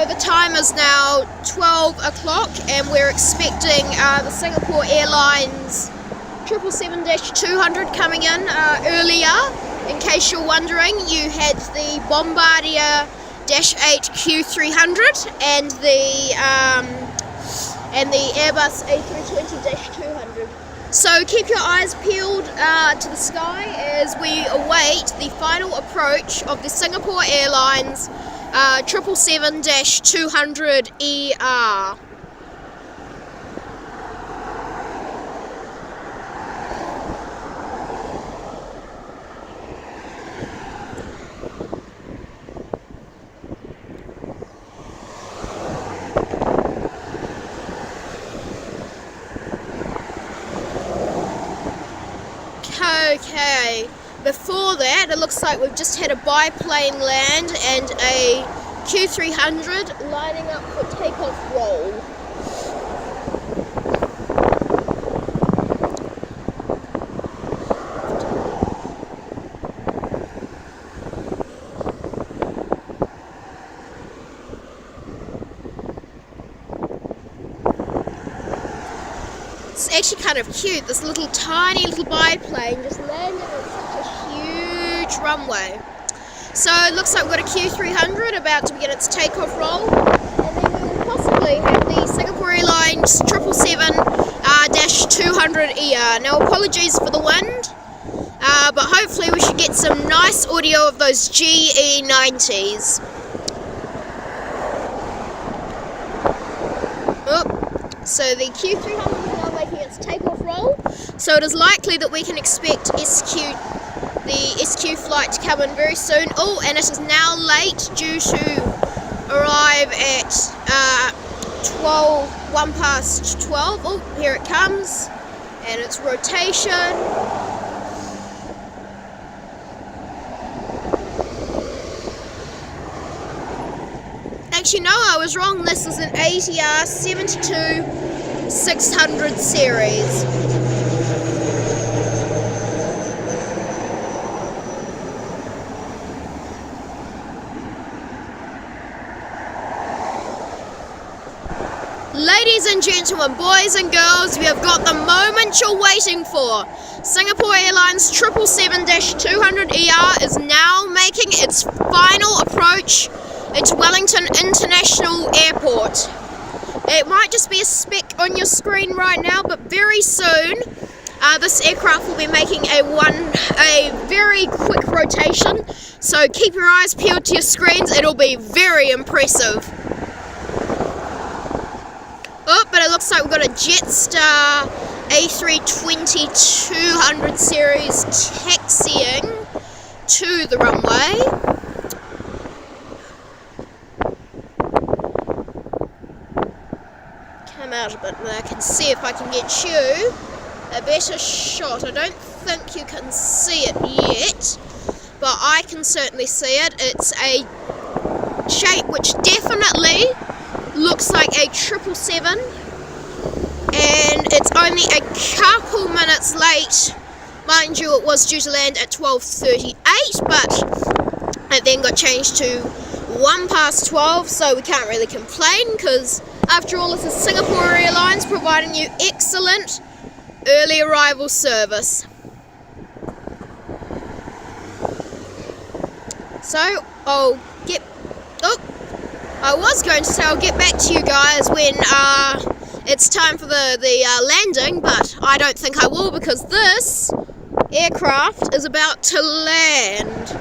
the time is now 12 o'clock and we're expecting the Singapore Airlines 777-200 coming in earlier. In case you're wondering, you had the Bombardier A320-200 and the Airbus A320-200. So keep your eyes peeled to the sky as we await the final approach of the Singapore Airlines 777-200ER. Okay, before that it looks like we've just had a biplane land and a Q300 lining up for takeoff roll. It's actually kind of cute, this tiny little biplane just landed on such a huge runway. So it looks like we've got a Q300 about to begin its takeoff roll, and then we will possibly have the Singapore Airlines 777-200ER. Now apologies for the wind, but hopefully we should get some nice audio of those GE90s. So the Q300 is now making its takeoff roll, so it is likely that we can expect the SQ flight to come in very soon. Oh, and it is now late due to arrive at 1 past 12. Oh, here it comes, and its rotation. Actually, no, I was wrong. This is an ATR 72-600 series. Ladies and gentlemen, boys and girls, we have got the moment you're waiting for. Singapore Airlines 777-200ER is now making its final approach into Wellington International Airport. It might just be a speck on your screen right now, but very soon this aircraft will be making a very quick rotation. So keep your eyes peeled to your screens, it'll be very impressive. Oh, but it looks like we've got a Jetstar A320-200 series taxiing to the runway. Come out a bit and I can see if I can get you a better shot. I don't think you can see it yet, but I can certainly see it. It's a shape which definitely looks like a 777, and it's only a couple minutes late. Mind you, it was due to land at 12:38, but it then got changed to 1 past 12, so we can't really complain, because after all, this is Singapore Airlines providing you excellent early arrival service. So I was going to say I'll get back to you guys when it's time for the landing, but I don't think I will, because this aircraft is about to land.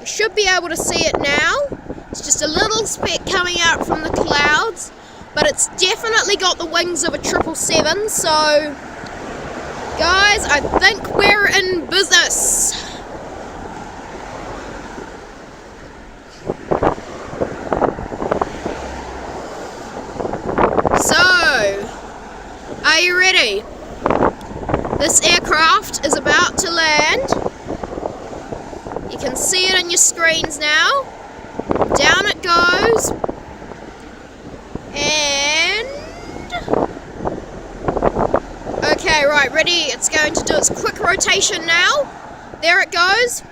You should be able to see it now. It's just a little speck coming out from the clouds, but it's definitely got the wings of a 777, so guys, I think we're in business. So, are you ready? This aircraft is about to land. You can see it on your screens now. Down it goes. And okay, right, ready. It's going to do its quick rotation now. There it goes.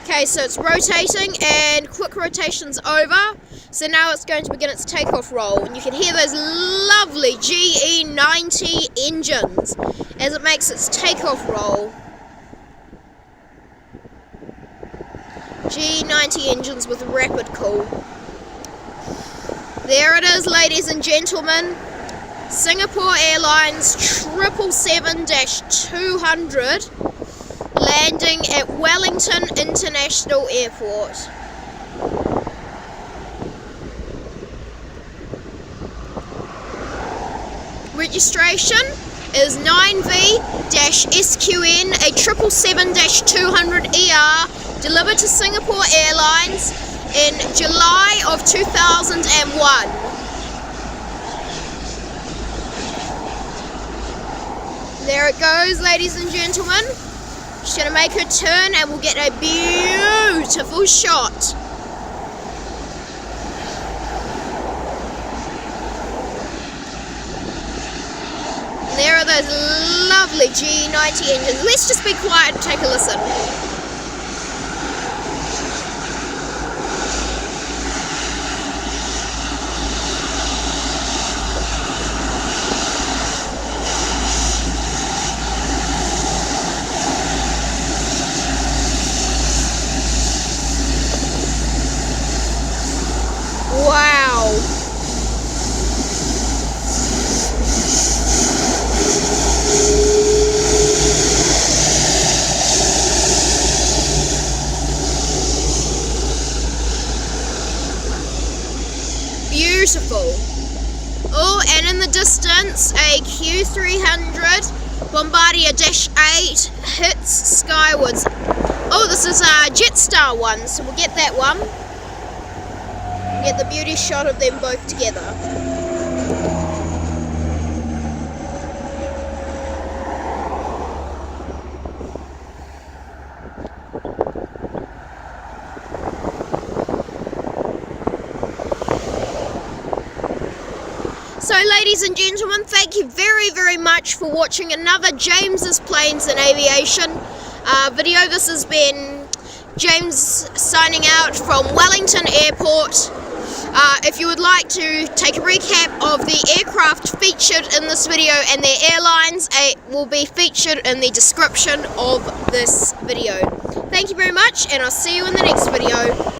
Okay, so it's rotating and quick rotation's over. So now it's going to begin its takeoff roll. And you can hear those lovely GE90 engines as it makes its takeoff roll. GE90 engines with rapid cool. There it is, ladies and gentlemen. Singapore Airlines 777-200 landing at Wellington International Airport. Registration is 9V-SQN a 777-200ER, delivered to Singapore Airlines in July of 2001. There it goes, ladies and gentlemen. She's going to make her turn and we'll get a beautiful shot. There are those lovely GE90 engines. Let's just be quiet and take a listen. Wow. Beautiful. Oh, and in the distance, a Q300 Bombardier -8 hits skywards. Oh, this is a Jetstar one, so we'll get that one. Get the beauty shot of them both together. So ladies and gentlemen, thank you very, very much for watching another James's Planes and Aviation video. This has been James signing out from Wellington Airport. If you would like to take a recap of the aircraft featured in this video and their airlines, it will be featured in the description of this video. Thank you very much, and I'll see you in the next video.